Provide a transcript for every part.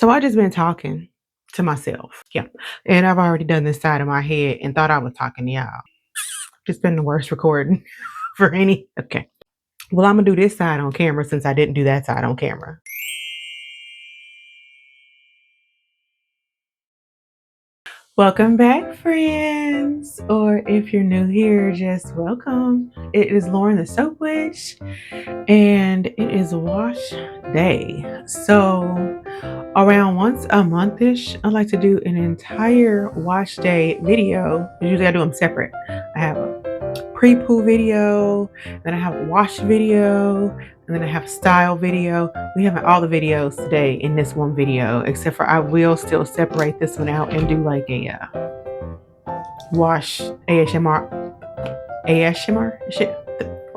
So I just been talking to myself. Yeah. And I've already done this side of my head and thought I was talking to y'all. Just been the worst recording for any. Okay. Well, I'm gonna do this side on camera since I didn't do that side on camera. Welcome back, friends. Or if you're new here, just welcome. It is Lauren the Soap Witch, and it is wash day. So around once a month-ish, I like to do an entire wash day video. Usually I do them separate. I have a pre-poo video, then I have a wash video, and then I have a style video. We have all the videos today in this one video, except for I will still separate this one out and do like a wash ASMR shit.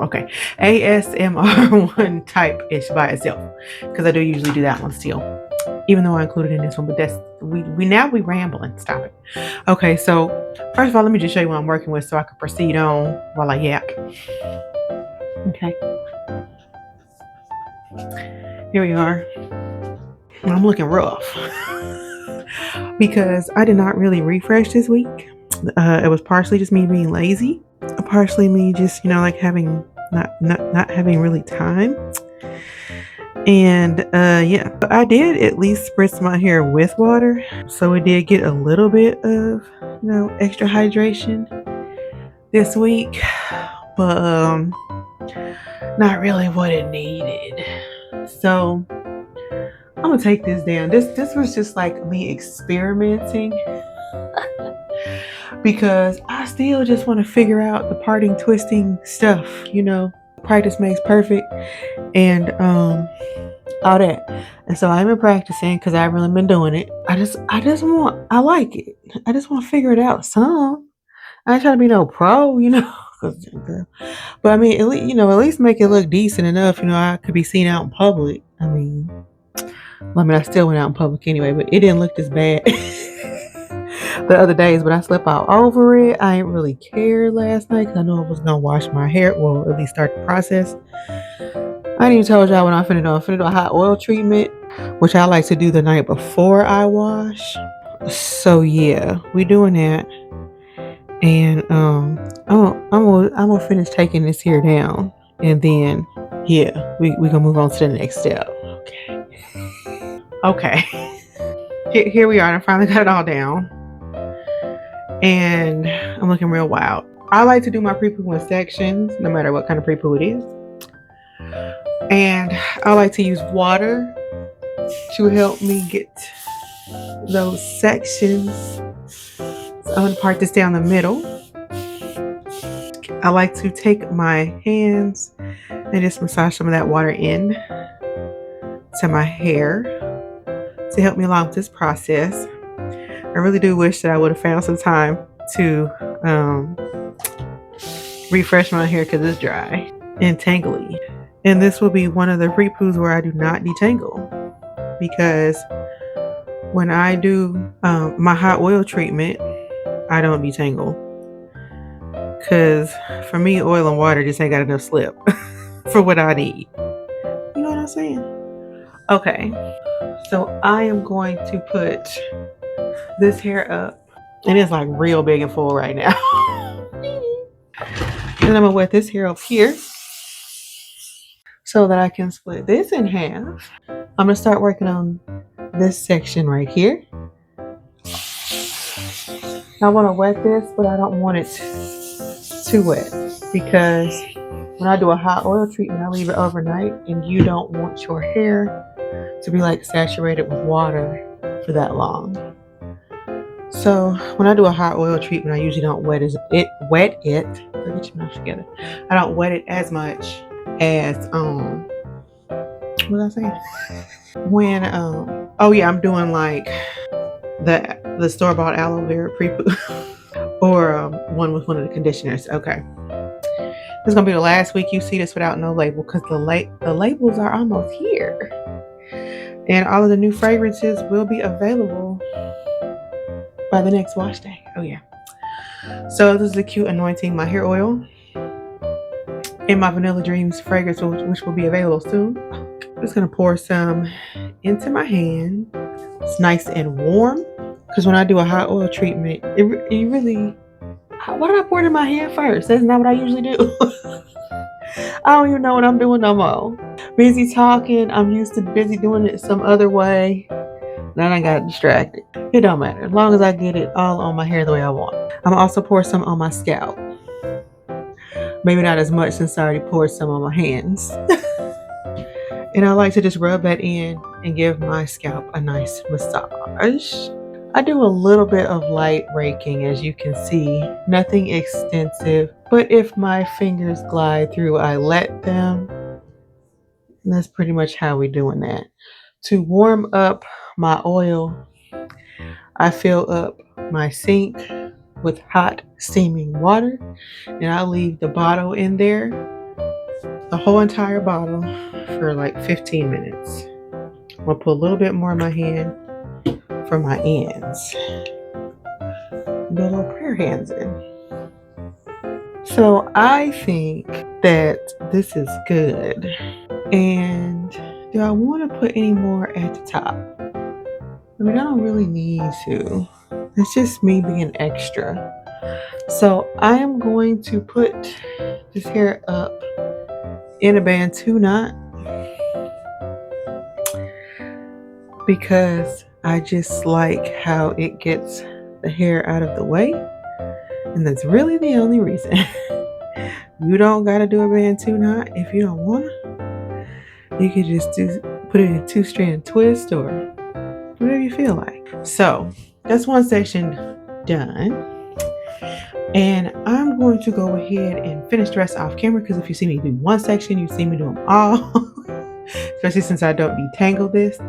Okay, ASMR one type ish by itself, because I do usually do that one still, even though I included in this one. But that's we rambling. Stop it. Okay, so first of all, let me just show you what I'm working with so I can proceed on while I yak. Okay, here we are. I'm looking rough because I did not really refresh this week. It was partially just me being lazy, partially me just like having not having really time. And yeah, I did at least spritz my hair with water, so it did get a little bit of extra hydration this week, but not really what it needed. So I'm gonna take this down. This was just like me experimenting because I still just want to figure out the parting, twisting stuff. Practice makes perfect, and all that. And so I've been practicing because I've really been doing it. I like it. I just want to figure it out some. I ain't trying to be no pro, but I mean, at least make it look decent enough. I could be seen out in public. I mean, I still went out in public anyway, but it didn't look this bad the other days. But I slept out over it. I didn't really care last night because I knew I was gonna wash my hair. Well, at least start the process. I didn't even told y'all what I'm finna do. I'm finna do a hot oil treatment, which I like to do the night before I wash. So yeah, we doing that. And I'm gonna finish taking this here down, and then yeah, we gonna move on to the next step. Okay. Here we are. I finally got it all down, and I'm looking real wild. I like to do my pre-poo in sections, no matter what kind of pre-poo it is. And I like to use water to help me get those sections. So I'm gonna part this down the middle. I like to take my hands and just massage some of that water in to my hair to help me along with this process. I really do wish that I would have found some time to refresh my hair because it's dry and tangly. And this will be one of the pre-poos where I do not detangle, because when I do my hot oil treatment, I don't detangle, because for me, oil and water just ain't got enough slip for what I need. You know what I'm saying? Okay, so I am going to put this hair up, and it's like real big and full right now. And I'm gonna wet this hair up here so that I can split this in half. I'm gonna start working on this section right here. I want to wet this, but I don't want it too wet, because when I do a hot oil treatment, I leave it overnight, and you don't want your hair to be like saturated with water for that long. So when I do a hot oil treatment, I usually don't wet it. Get your mouth together. I don't wet it as much as what was I saying? When oh yeah, I'm doing like the store-bought aloe vera pre-poo or one with one of the conditioners. Okay, this is gonna be the last week you see this without no label, because the labels are almost here, and all of the new fragrances will be available by the next wash day. Oh yeah. So this is Acute Anointing My Hair Oil and my Vanilla Dreams fragrance, which will be available soon. I'm just gonna pour some into my hand. It's nice and warm. Because when I do a hot oil treatment, it really... Why did I pour it in my hand first? That's not what I usually do. I don't even know what I'm doing no more. Busy talking. I'm used to busy doing it some other way. Then I got distracted. It don't matter. As long as I get it all on my hair the way I want. I'm gonna also pour some on my scalp. Maybe not as much since I already poured some on my hands. And I like to just rub that in and give my scalp a nice massage. I do a little bit of light raking, as you can see, nothing extensive, but if my fingers glide through, I let them. And that's pretty much how we're doing that. To warm up my oil, I fill up my sink with hot steaming water, and I leave the bottle in there, the whole entire bottle, for like 15 minutes. I'm gonna put a little bit more in my hand for my ends. Do a little prayer hands in. So I think that this is good. And do I want to put any more at the top? I mean, I don't really need to. It's just me being extra. So I am going to put this hair up in a Bantu knot because I just like how it gets the hair out of the way. And that's really the only reason. You don't gotta do a Bantu knot if you don't wanna. You could just put it in a 2-strand twist or whatever you feel like. So that's one section done. And I'm going to go ahead and finish the rest off camera because if you see me do one section, you see me do them all. Especially since I don't detangle this.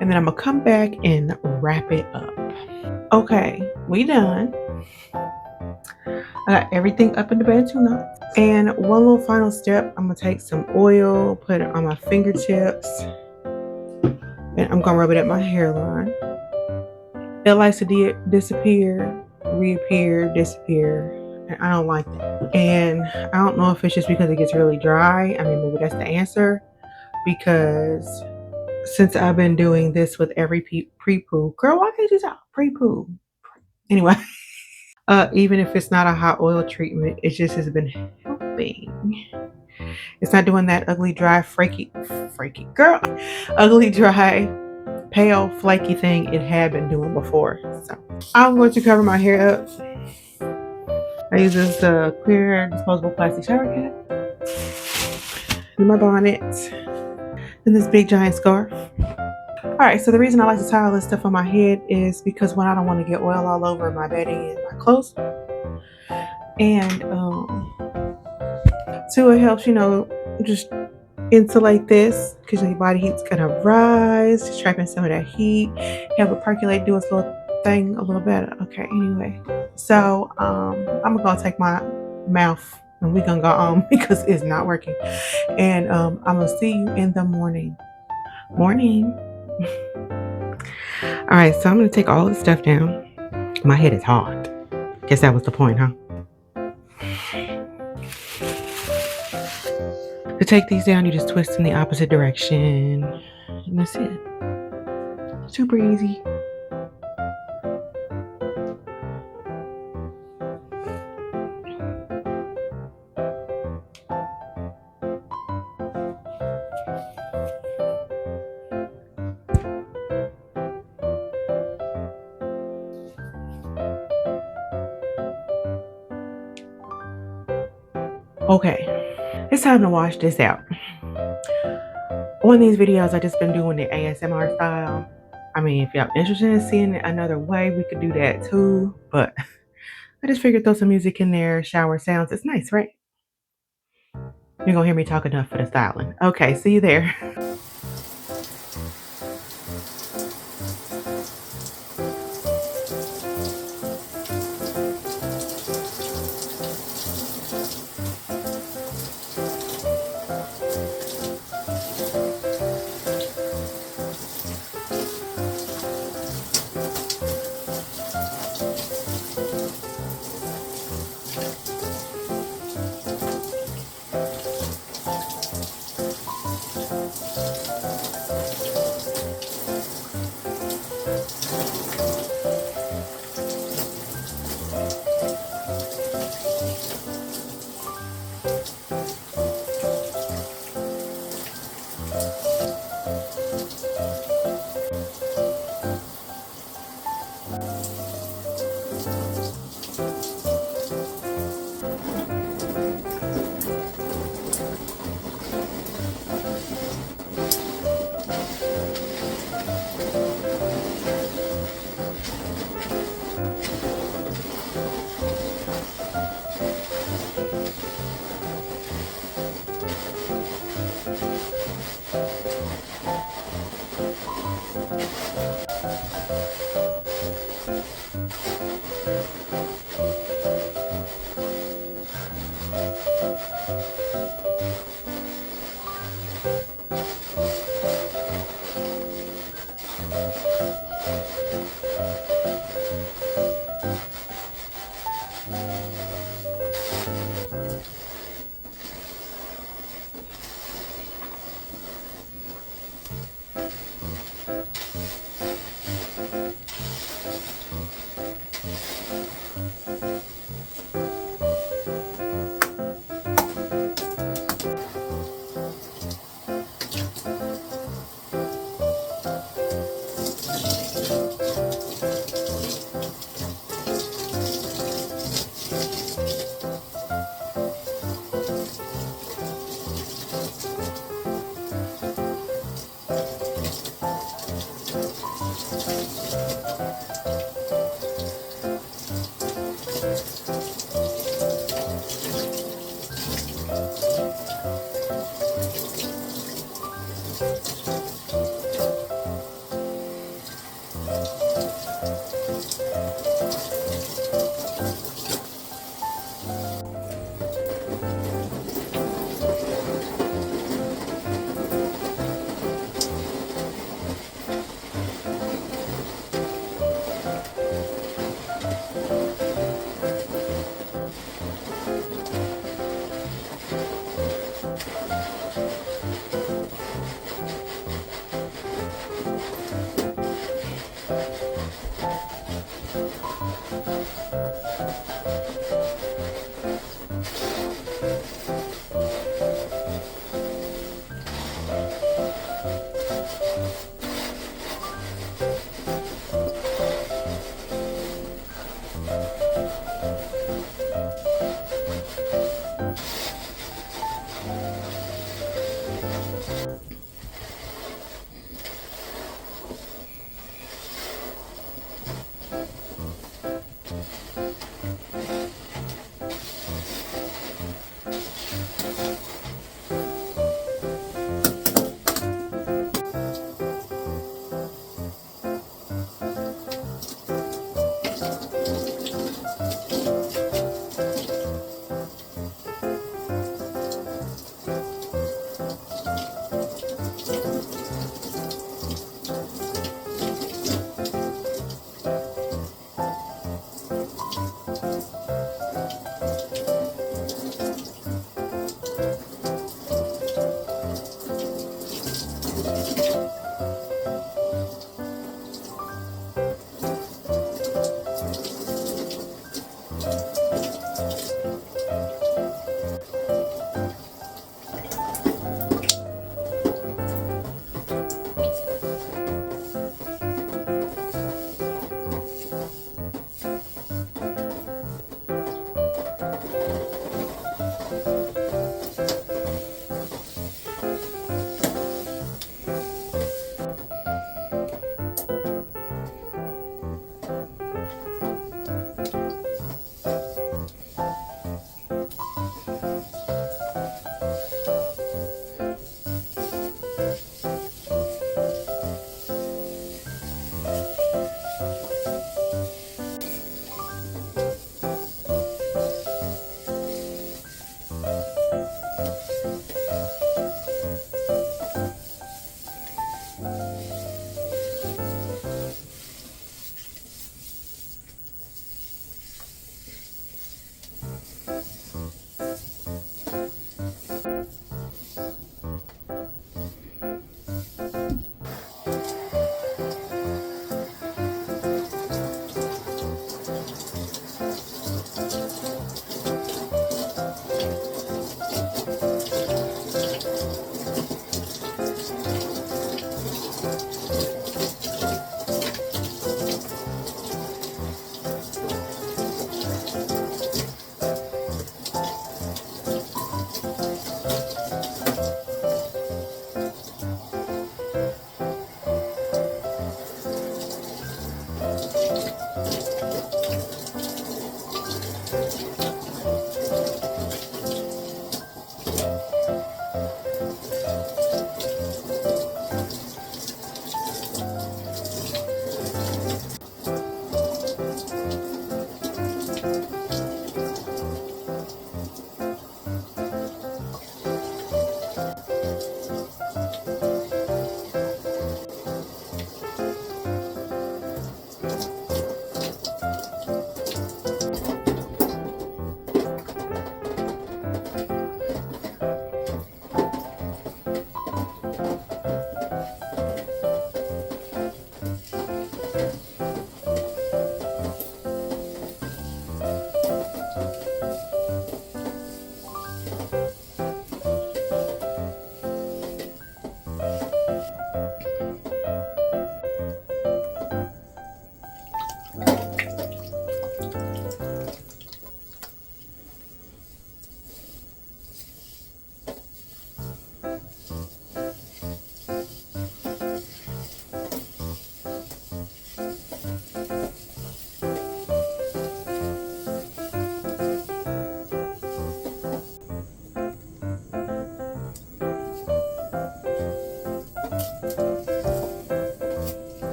And then I'm gonna come back and wrap it up. Okay, we done. I got everything up in the Bantu knot. And one little final step, I'm gonna take some oil, put it on my fingertips, and I'm gonna rub it at my hairline. It likes to disappear, reappear, disappear, and I don't like that. And I don't know if it's just because it gets really dry. I mean, maybe that's the answer, because since I've been doing this with every pre-poo, girl, why can't you talk pre-poo? Anyway, even if it's not a hot oil treatment, it just has been helping. It's not doing that ugly, dry, flaky, girl, ugly, dry, pale, flaky thing it had been doing before. So I'm going to cover my hair up. I use this clear disposable plastic shower cap in my bonnet and this big giant scarf. All right, so the reason I like to tie all this stuff on my head is because when I don't want to get oil all over my bedding and my clothes. And two, it helps, just insulate this because your body heat's gonna rise, just trapping some of that heat. Have it percolate, do its little thing a little better. Okay, anyway. So I'm gonna take my mouth and we're gonna go on because it's not working. And I'm gonna see you in the morning. Morning. All right, so I'm gonna take all the stuff down. My head is hot. Guess that was the point, huh? To take these down, you just twist in the opposite direction. And that's it. Super easy. Okay, it's time to wash this out. On these videos, I just been doing the ASMR style. I mean, if y'all interested in seeing it another way, we could do that too. But I just figured throw some music in there, shower sounds. It's nice, right? You're gonna hear me talk enough for the styling. Okay, see you there.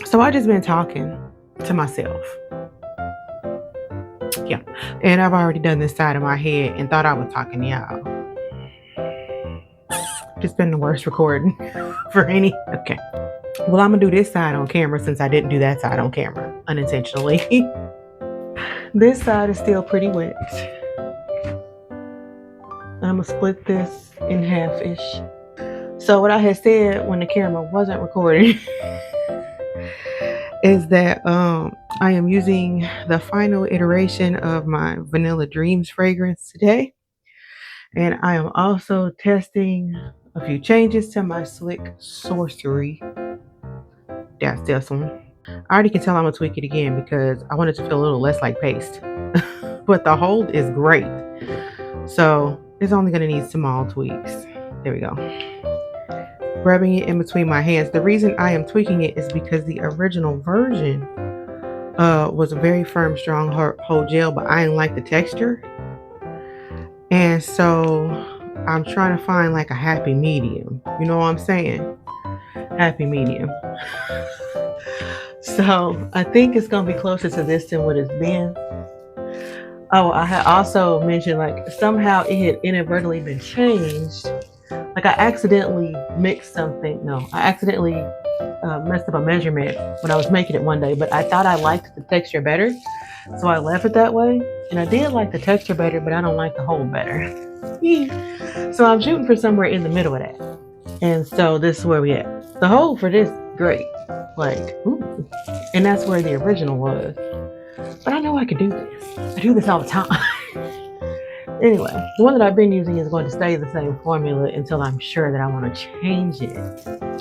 So I just been talking to myself. Yeah. And I've already done this side of my head and thought I was talking to y'all. Just been the worst recording for any. Okay. Well, I'm gonna do this side on camera since I didn't do that side on camera unintentionally. This side is still pretty wet. I'm gonna split this in half-ish. So what I had said when the camera wasn't recording is that I am using the final iteration of my Vanilla Dreams fragrance today. And I am also testing a few changes to my Slick Sorcery. That's this one. I already can tell I'm gonna tweak it again because I want it to feel a little less like paste. But the hold is great. So it's only gonna need small tweaks. There we go. Rubbing it in between my hands. The reason I am tweaking it is because the original version was a very firm, strong hold gel, but I didn't like the texture. And so I'm trying to find like a happy medium. You know what I'm saying? Happy medium. So I think it's gonna be closer to this than what it's been. Oh, I had also mentioned like somehow it had inadvertently been changed. Like I accidentally mixed something. No, I accidentally messed up a measurement when I was making it one day, but I thought I liked the texture better. So I left it that way. And I did like the texture better, but I don't like the hold better. So I'm shooting for somewhere in the middle of that. And so this is where we at. The hold for this, great. Like, ooh. And that's where the original was. But I know I could do this. I do this all the time. Anyway, the one that I've been using is going to stay the same formula until I'm sure that I want to change it.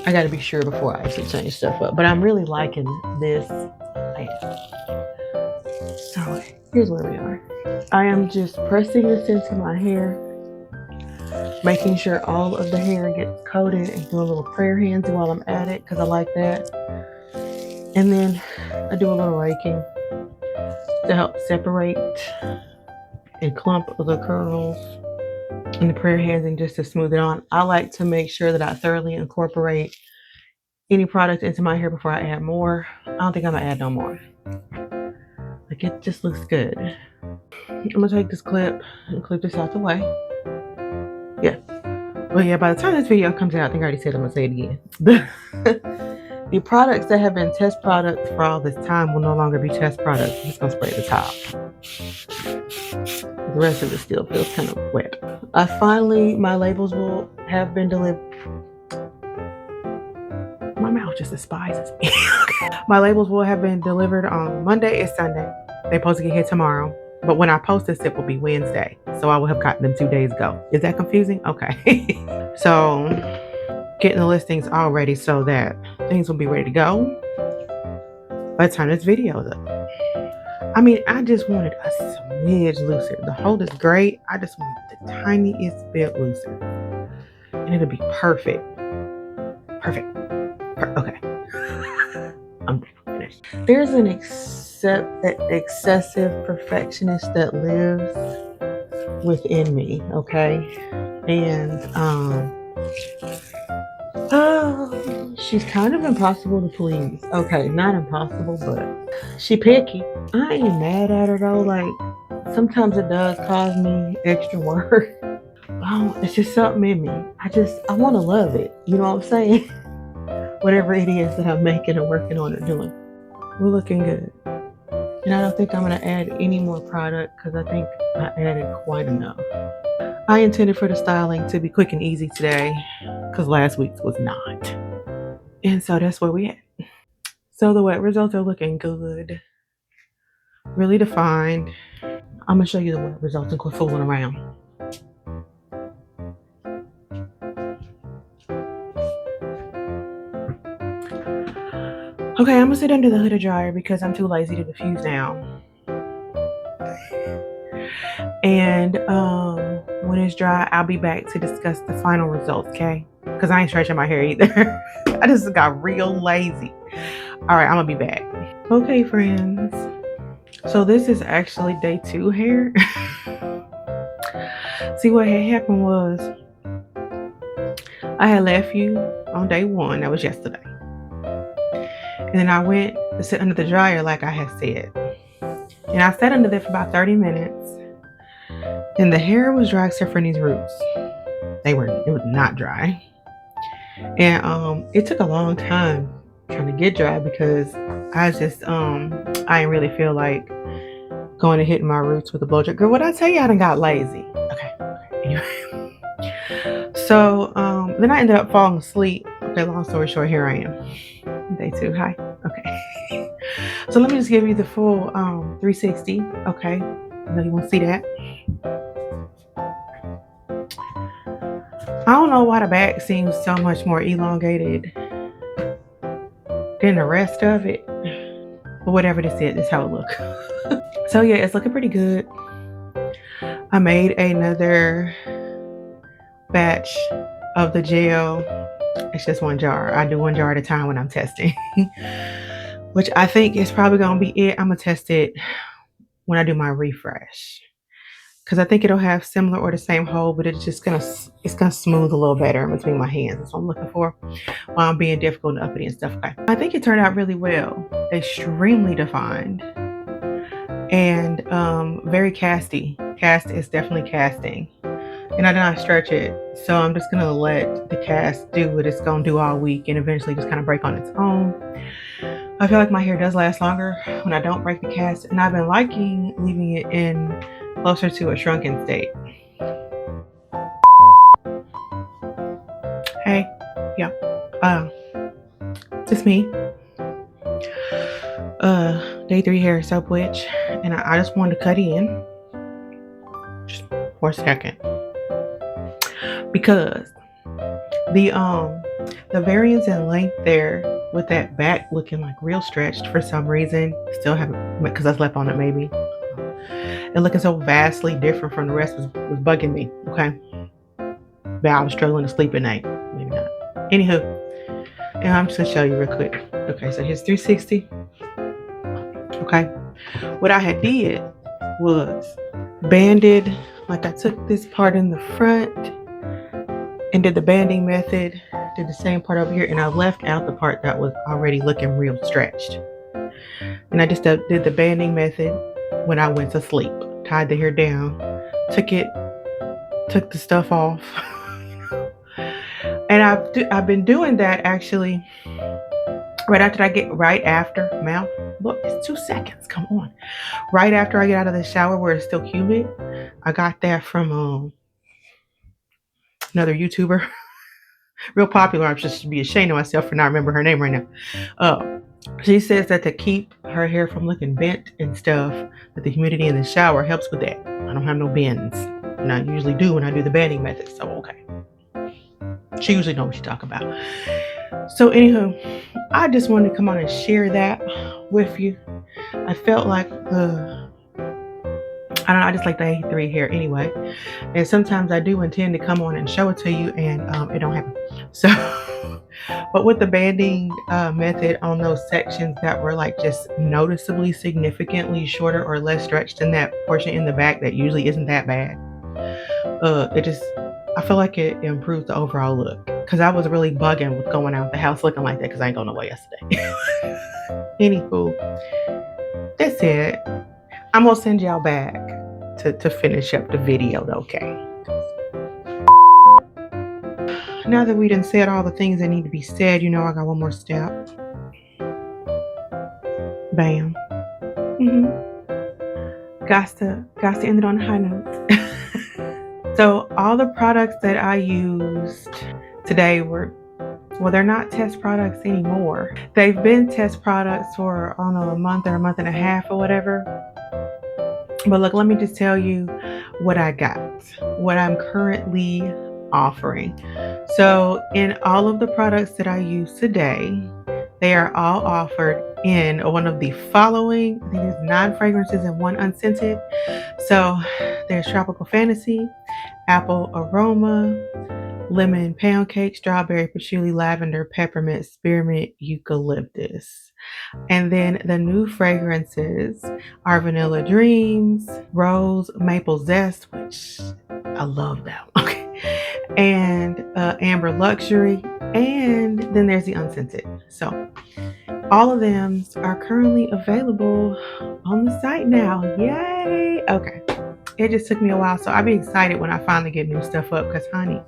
I got to be sure before I actually change stuff up. But I'm really liking this. So here's where we are. I am just pressing this into my hair, making sure all of the hair gets coated and doing little prayer hands while I'm at it because I like that. And then I do a little raking to help separate and clump the curls and the prayer hands and just to smooth it on. I like to make sure that I thoroughly incorporate any product into my hair before I add more. I don't think I'm gonna add no more. Like it just looks good. I'm gonna take this clip and clip this out the way. Yeah. Well, yeah, by the time this video comes out, I think I already said I'm gonna say it again. The products that have been test products for all this time will no longer be test products. I'm just gonna spray the top. The rest of it still feels kind of wet. My labels will have been delivered. My mouth just despises me. My labels will have been delivered on Monday and Sunday. They're supposed to get here tomorrow. But when I post this, it will be Wednesday. So I will have gotten them 2 days ago. Is that confusing? Okay. So getting the listings all ready so that things will be ready to go by the time this video is up. I mean, I just wanted a smidge looser. The hold is great. I just want the tiniest bit looser. And it'll be perfect. Perfect. Okay. I'm finished. There's an excessive perfectionist that lives within me, okay? And she's kind of impossible to please. Okay, not impossible, but she picky. I ain't mad at her though. Like sometimes it does cause me extra work. Oh, it's just something in me. I want to love it. You know what I'm saying? Whatever it is that I'm making or working on or doing. We're looking good. And I don't think I'm going to add any more product because I think I added quite enough. I intended for the styling to be quick and easy today because last week's was not. And so that's where we at. So the wet results are looking good. really defined. I'm gonna show you the results and quit fooling around. Okay, I'm gonna sit under the hooded dryer because I'm too lazy to diffuse now. And when it's dry, I'll be back to discuss the final results, okay? Because I ain't stretching my hair either. I just got real lazy. All right, I'm gonna be back. Okay, friends. So this is actually day 2 hair. See, what had happened was I had left you on day 1. That was yesterday. And then I went to sit under the dryer like I had said. And I sat under there for about 30 minutes. And the hair was dry except for these roots. It was not dry. And it took a long time trying to get dry because I just I didn't really feel like going and hitting my roots with a blow dry. Girl, what I tell you, I done got lazy. Okay. Anyway. So then I ended up falling asleep. Okay, long story short, here I am. Day 2. Hi. Okay. So let me just give you the full 360. Okay. I know you want to see that. I don't know why the back seems so much more elongated than the rest of it. But whatever this is, that's how it looks. So yeah, it's looking pretty good. I made another batch of the gel. It's just 1 jar. I do 1 jar at a time when I'm testing. Which I think is probably going to be it. I'm going to test it when I do my refresh. Because I think it'll have similar or the same hold, but it's gonna smooth a little better in between my hands. That's what I'm looking for while I'm being difficult and uppity and stuff. Okay. I think it turned out really well. Extremely defined. And very casty. Cast is definitely casting. And I did not stretch it. So I'm just gonna let the cast do what it's gonna do all week and eventually just kind of break on its own. I feel like my hair does last longer when I don't break the cast, and I've been liking leaving it in closer to a shrunken state. Hey, yeah, it's me. Day 3 hair soap witch, and I just wanted to cut in just for a second because the variance in length there with that back looking like real stretched for some reason, still haven't, because I slept on it maybe, and looking so vastly different from the rest was bugging me. Okay, but I was struggling to sleep at night. Maybe not. Anywho, and I'm just gonna show you real quick. Okay, so here's 360. Okay, what I had did was banded, like I took this part in the front and did the banding method, did the same part over here, and I left out the part that was already looking real stretched. And I just did the banding method when I went to sleep, tied the hair down, took the stuff off. And I've been doing that actually right after mouth. Look, it's 2 seconds. Come on. Right after I get out of the shower where it's still humid. I got that from another YouTuber. Real popular. I should be ashamed of myself for not remember her name right now. She says that to keep her hair from looking bent and stuff, that the humidity in the shower helps with that. I don't have no bends. And I usually do when I do the banding method. So okay. She usually knows what she's talking about. So anywho, I just wanted to come on and share that with you. I felt like I just like the A3 hair anyway. And sometimes I do intend to come on and show it to you, and it don't happen. So, but with the banding method on those sections that were like just noticeably significantly shorter or less stretched than that portion in the back that usually isn't that bad, I feel like it improves the overall look. Because I was really bugging with going out the house looking like that because I ain't going nowhere yesterday. Anywho, that's it. I'm going to send y'all back to finish up the video, okay? Now that we done said all the things that need to be said, you know I got one more step. Bam. Got to end it on a high note. So all the products that I used today they're not test products anymore. They've been test products for, I don't know, a month or a month and a half or whatever. But look, let me just tell you what I got, what I'm currently offering. So, in all of the products that I use today, they are all offered in one of the following. I think there's 9 fragrances and 1 unscented. So, there's Tropical Fantasy, Apple Aroma, Lemon Pound Cake, Strawberry Patchouli, Lavender, Peppermint, Spearmint, Eucalyptus. And then the new fragrances are Vanilla Dreams, Rose, Maple Zest, which I love that. Okay. And Amber Luxury. And then there's the unscented. So all of them are currently available on the site now. Yay. Okay. It just took me a while. So I'll be excited when I finally get new stuff up because, honey,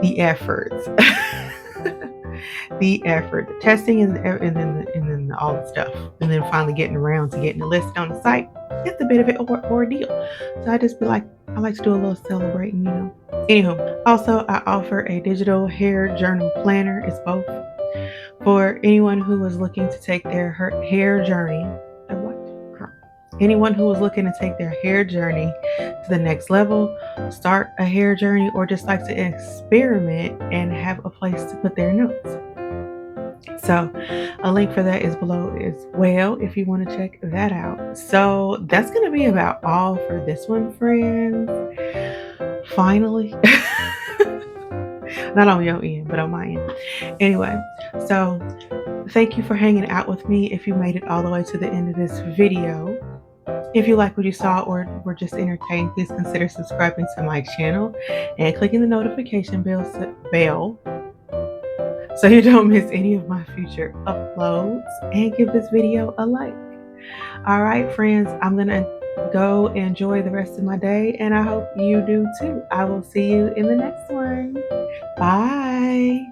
the efforts. The effort, the testing, and then all the stuff, and then finally getting around to getting it listed on the site. It's a bit of an ordeal. So I just be like, I like to do a little celebrating, you know. Anywho, also I offer a digital hair journal planner. It's both for anyone who is looking to take their hair journey. Anyone who is looking to take their hair journey to the next level, start a hair journey, or just like to experiment and have a place to put their notes. So a link for that is below as well if you want to check that out. So that's going to be about all for this one, friends. Finally. Not on your end, but on my end. Anyway, so thank you for hanging out with me if you made it all the way to the end of this video. If you like what you saw or were just entertained, please consider subscribing to my channel and clicking the notification bell so you don't miss any of my future uploads, and give this video a like. All right, friends, I'm going to go enjoy the rest of my day, and I hope you do too. I will see you in the next one. Bye.